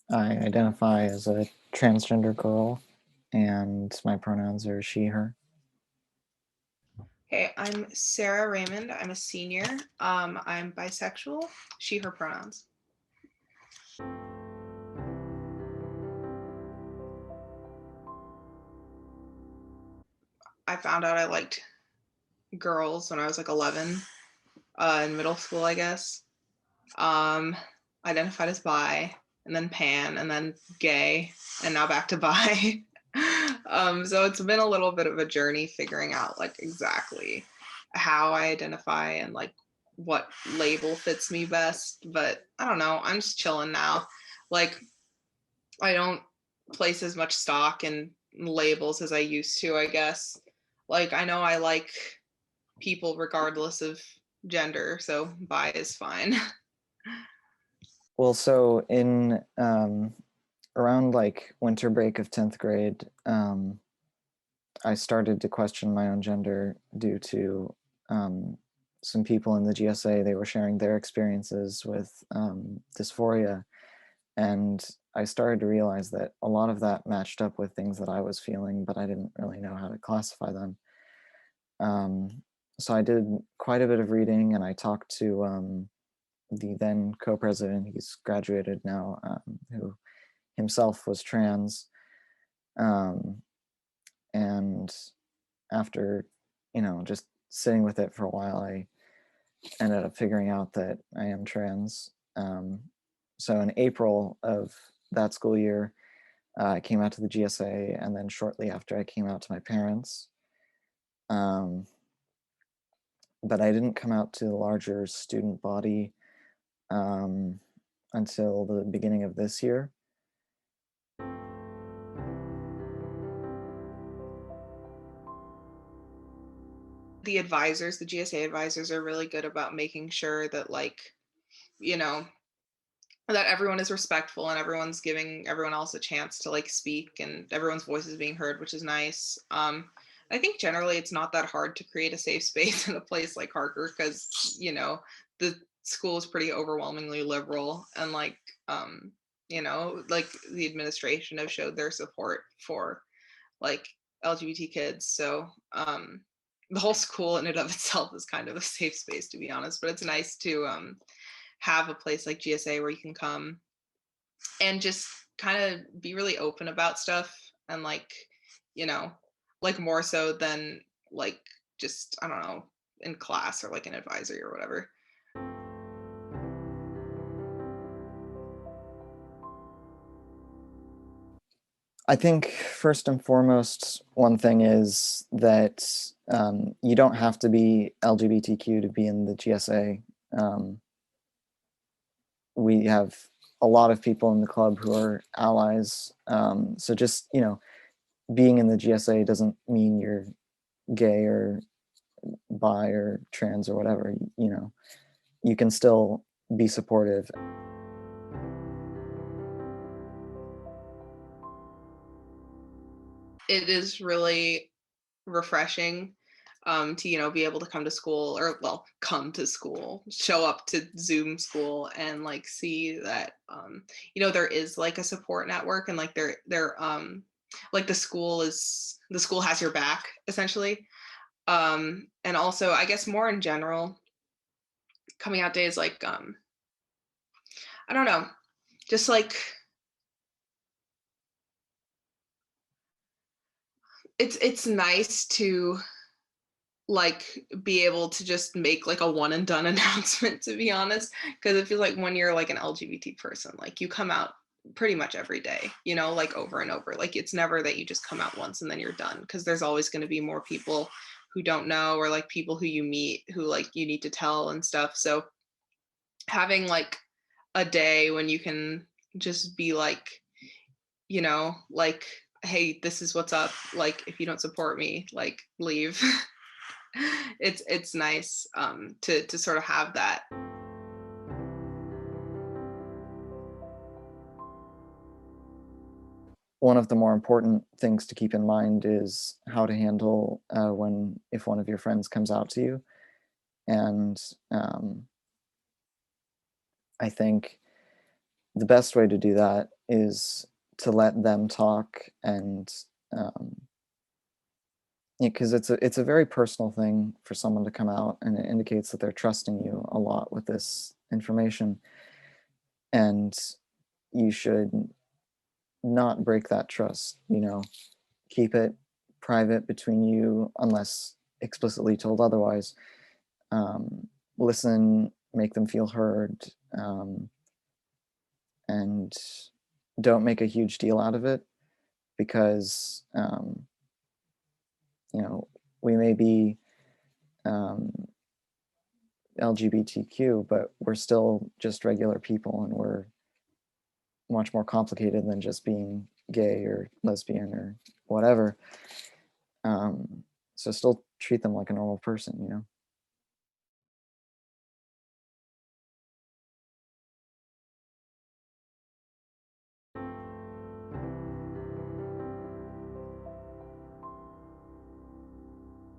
I identify as a transgender girl, and my pronouns are she, her. Hey, I'm Sarah Raymond. I'm a senior. I'm bisexual, she, her pronouns. I found out I liked girls when I was like 11, in middle school, I guess. Um, Identified as bi, and then pan, and then gay, and now back to bi. So it's been a little bit of a journey figuring out like exactly how I identify and like what label fits me best. But I don't know. I'm just chilling now. Like I don't place as much stock in labels as I used to, I guess. Like I know I like people regardless of gender, so bi is fine. Well, so in around like winter break of 10th grade, I started to question my own gender due to um, some people in the GSA. They were sharing their experiences with dysphoria. And I started to realize that a lot of that matched up with things that I was feeling, but I didn't really know how to classify them. Um, so I did quite a bit of reading, and I talked to the then co-president. He's graduated now, who himself was trans. Um, and after, just sitting with it for a while, I ended up figuring out that I am trans. So in April of that school year, I came out to the GSA, and then shortly after, I came out to my parents. Um, but I didn't come out to the larger student body um, until the beginning of this year. The advisors, the GSA advisors, are really good about making sure that, like, you know, that everyone is respectful and everyone's giving everyone else a chance to like speak and everyone's voice is being heard, which is nice. I think generally it's not that hard to create a safe space in a place like Harker because, the school is pretty overwhelmingly liberal and like, like the administration have showed their support for like LGBT kids. So the whole school in and of itself is kind of a safe space, to be honest. But it's nice to have a place like GSA where you can come and just kind of be really open about stuff and like, you know, like more so than like just, I don't know, in class or like an advisory or whatever. I think first and foremost, one thing is that you don't have to be LGBTQ to be in the GSA. Um, we have a lot of people in the club who are allies. So just, being in the GSA doesn't mean you're gay or bi or trans or whatever. You can still be supportive. It is really refreshing to be able to come to school, or well, come to school, show up to Zoom school and like see that there is like a support network, and like they're like the school has your back essentially. And also I guess more in general, coming out days, like I don't know, just like it's nice to like be able to just make like a one and done announcement, to be honest, because it feels like when you're like an LGBT person, like you come out pretty much every day, like over and over. Like it's never that you just come out once and then you're done, because there's always going to be more people who don't know, or like people who you meet who like you need to tell and stuff. So having like a day when you can just be like, like, hey, this is what's up, like if you don't support me, like leave. It's nice to sort of have that. One of the more important things to keep in mind is how to handle when if one of your friends comes out to you. And I think the best way to do that is to let them talk and um, because it's a very personal thing for someone to come out, and it indicates that they're trusting you a lot with this information, and you should not break that trust. Keep it private between you unless explicitly told otherwise. Listen, make them feel heard, um, and don't make a huge deal out of it because you know we may be um, LGBTQ, but we're still just regular people, and we're much more complicated than just being gay or lesbian or whatever. So still treat them like a normal person.